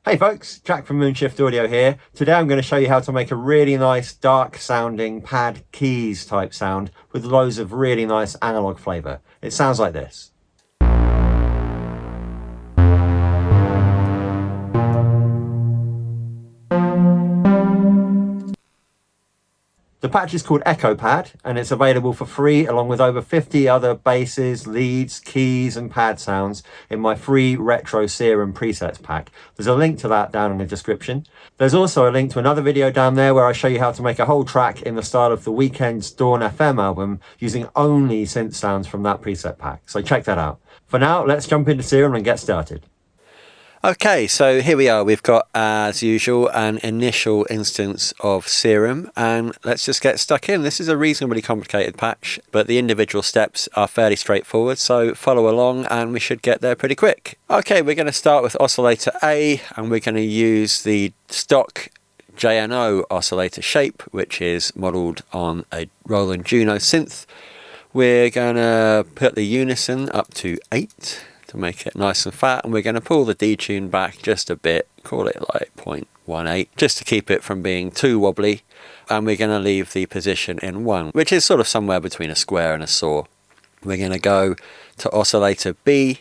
Hey folks, Jack from Moonshift Audio here. Today I'm going to show you how to make a really nice dark sounding pad keys type sound with loads of really nice analog flavour. It sounds like this. The patch is called Echo Pad and it's available for free along with over 50 other basses, leads, keys and pad sounds in my free Retro Serum Presets Pack. There's a link to that down in the description. There's also a link to another video down there where I show you how to make a whole track in the style of The Weeknd's Dawn FM album using only synth sounds from that preset pack. So check that out. For now, let's jump into Serum and get started. Okay, so here we are. We've got, as usual, an initial instance of Serum, and let's just get stuck in. This is a reasonably complicated patch, but the individual steps are fairly straightforward, so follow along and we should get there pretty quick. Okay, we're going to start with Oscillator A, and we're going to use the stock JNO oscillator shape, which is modelled on a Roland Juno synth. We're going to put the unison up to 8. to make it nice and fat, and we're going to pull the detune back just a bit, call it like 0.18, just to keep it from being too wobbly, and we're going to leave the position in 1, which is sort of somewhere between a square and a saw. We're going to go to Oscillator B,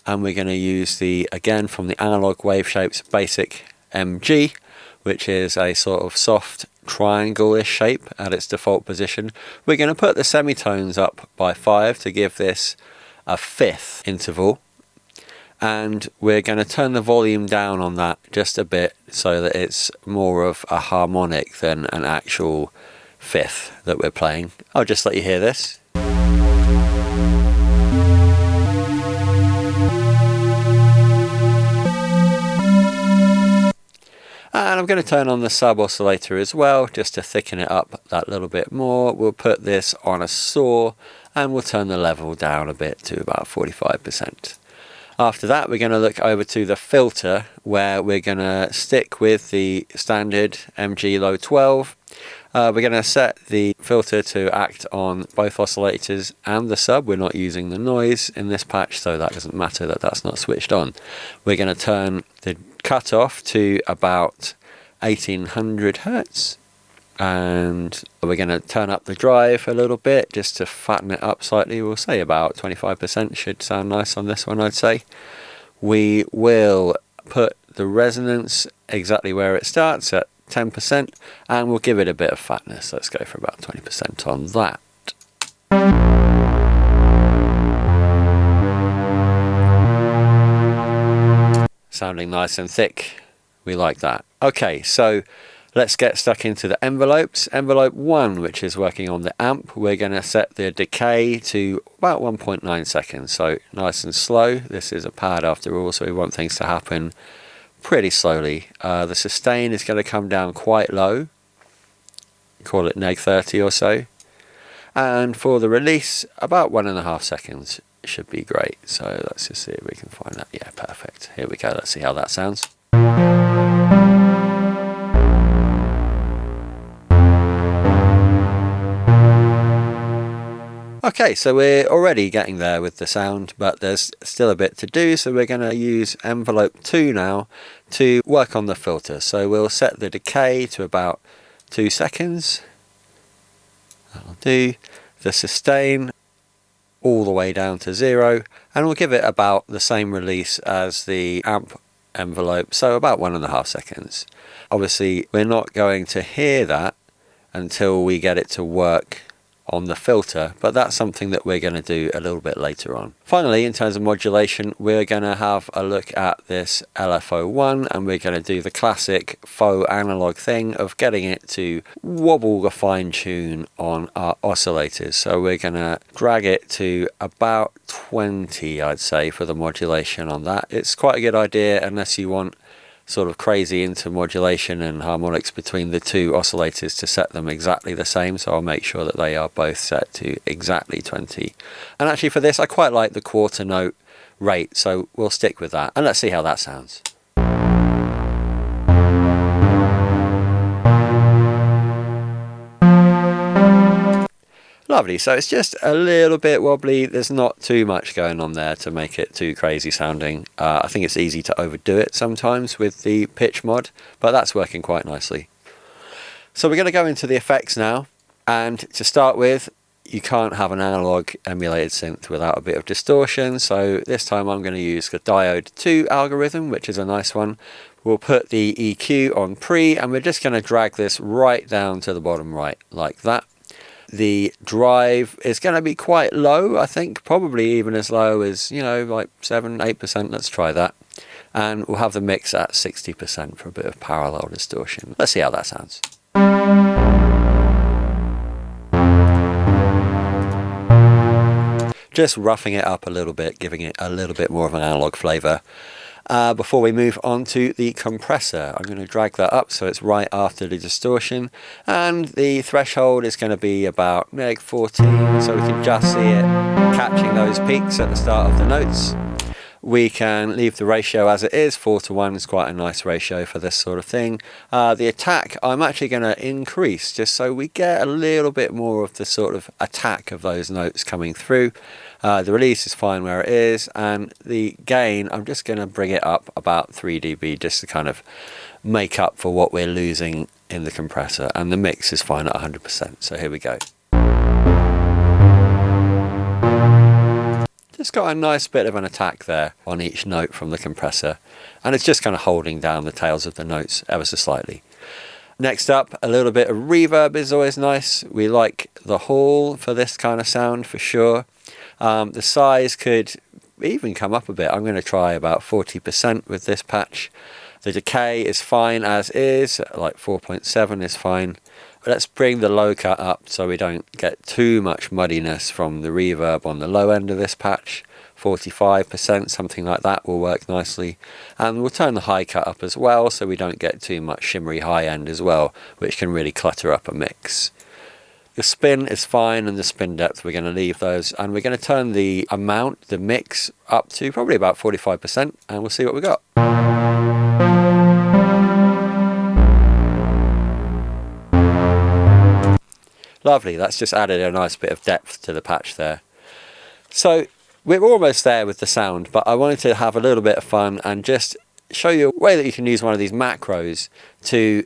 and we're going to use the, again from the Analog Wave Shapes Basic MG, which is a sort of soft triangle-ish shape at its default position. We're going to put the semitones up by 5 to give this a 5th interval, and we're going to turn the volume down on that just a bit so that it's more of a harmonic than an actual 5th that we're playing. I'll just let you hear this. And I'm going to turn on the sub oscillator as well, just to thicken it up that little bit more. We'll put this on a saw and we'll turn the level down a bit to about 45%. After that, we're going to look over to the filter, where we're going to stick with the standard MG Low 12. We're going to set the filter to act on both oscillators and the sub. We're not using the noise in this patch, so that doesn't matter that that's not switched on. We're going to turn the cutoff to about 1800 Hertz. And we're going to turn up the drive a little bit just to fatten it up slightly. We'll say about 25% should sound nice on this one, I'd say. We will put the resonance exactly where it starts at 10%, and we'll give it a bit of fatness. Let's go for about 20% on that. Sounding nice and thick. We like that. Okay, so let's get stuck into the envelopes. Envelope 1, which is working on the amp, we're going to set the decay to about 1.9 seconds, so nice and slow. This is a pad after all, so we want things to happen pretty slowly. The sustain is going to come down quite low, call it neg 30 or so. And for the release, about 1.5 seconds should be great. So let's just see if we can find that. Yeah, perfect. Here we go. Let's see how that sounds. Okay, so we're already getting there with the sound, but there's still a bit to do, so we're going to use envelope 2 now to work on the filter. So we'll set the decay to about 2 seconds. That'll do. The sustain all the way down to 0, and we'll give it about the same release as the amp envelope, so about 1.5 seconds. Obviously, we're not going to hear that until we get it to work on the filter, but that's something that we're going to do a little bit later on. Finally, in terms of modulation, we're going to have a look at this LFO1, and we're going to do the classic faux analog thing of getting it to wobble the fine tune on our oscillators. So we're going to drag it to about 20, I'd say, for the modulation on that. It's quite a good idea unless you want sort of crazy into modulation and harmonics between the two oscillators to set them exactly the same, so I'll make sure that they are both set to exactly 20. And actually for this I quite like the quarter note rate, so we'll stick with that, and let's see how that sounds. Lovely. So it's just a little bit wobbly. There's not too much going on there to make it too crazy sounding. I think it's easy to overdo it sometimes with the pitch mod, but that's working quite nicely. So we're going to go into the effects now, and to start with, you can't have an analog emulated synth without a bit of distortion, so this time I'm going to use the diode 2 algorithm, which is a nice one. We'll put the EQ on pre, and we're just going to drag this right down to the bottom right, like that. The drive is going to be quite low, I think, probably even as low as, you know, like 7-8%. Let's try that. And we'll have the mix at 60% for a bit of parallel distortion. Let's see how that sounds. Just roughing it up a little bit, giving it a little bit more of an analog flavour. Before we move on to the compressor, I'm going to drag that up so it's right after the distortion, and the threshold is going to be about like 14, so we can just see it catching those peaks at the start of the notes. We can leave the ratio as it is. 4:1 is quite a nice ratio for this sort of thing. The attack I'm actually going to increase just so we get a little bit more of the sort of attack of those notes coming through. The release is fine where it is, and the gain I'm just going to bring it up about 3 dB just to kind of make up for what we're losing in the compressor, and the mix is fine at 100%. So here we go. Just got a nice bit of an attack there on each note from the compressor, and it's just kind of holding down the tails of the notes ever so slightly. Next up, a little bit of reverb is always nice. We like the hall for this kind of sound for sure. The size could even come up a bit. I'm going to try about 40% with this patch. The decay is fine as is, like 4.7 is fine. Let's bring the low cut up so we don't get too much muddiness from the reverb on the low end of this patch. 45%, something like that will work nicely. And we'll turn the high cut up as well so we don't get too much shimmery high end as well, which can really clutter up a mix. The spin is fine, and the spin depth we're going to leave those, and we're going to turn the amount, the mix, up to probably about 45%, and we'll see what we got. Lovely, that's just added a nice bit of depth to the patch there. So we're almost there with the sound, but I wanted to have a little bit of fun and just show you a way that you can use one of these macros to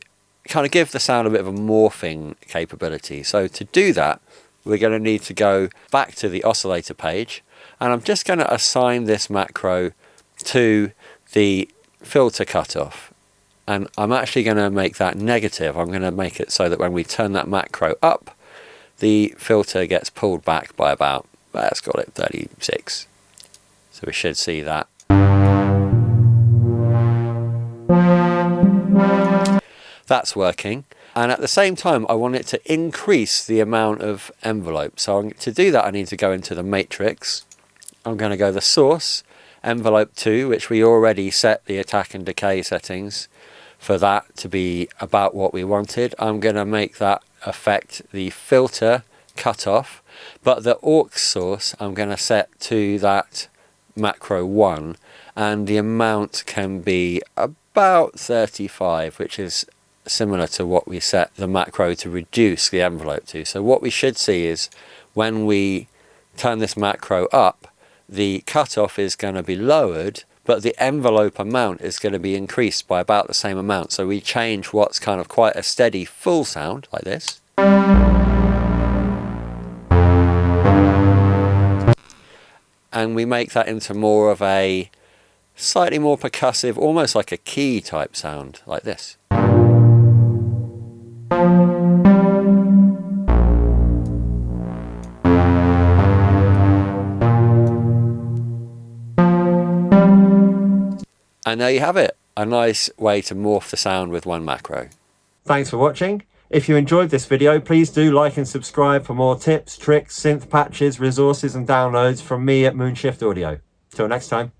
kind of give the sound a bit of a morphing capability. So to do that, we're going to need to go back to the oscillator page, and I'm just going to assign this macro to the filter cutoff. And I'm actually going to make that negative. I'm going to make it so that when we turn that macro up, the filter gets pulled back by about, let's call it 36. So we should see that. That's working. And at the same time, I want it to increase the amount of envelope. So to do that, I need to go into the matrix. I'm going to go the source, envelope 2, which we already set the attack and decay settings for that to be about what we wanted. I'm going to make that affect the filter cutoff, but the aux source I'm going to set to that macro 1, and the amount can be about 35, which is similar to what we set the macro to reduce the envelope to. So what we should see is when we turn this macro up, the cutoff is going to be lowered, but the envelope amount is going to be increased by about the same amount. So we change what's kind of quite a steady full sound like this, and we make that into more of a slightly more percussive, almost like a key type sound like this. And there you have it, a nice way to morph the sound with one macro. Thanks for watching. If you enjoyed this video, please do like and subscribe for more tips, tricks, synth patches, resources and downloads from me at Moonshift Audio. Till next time.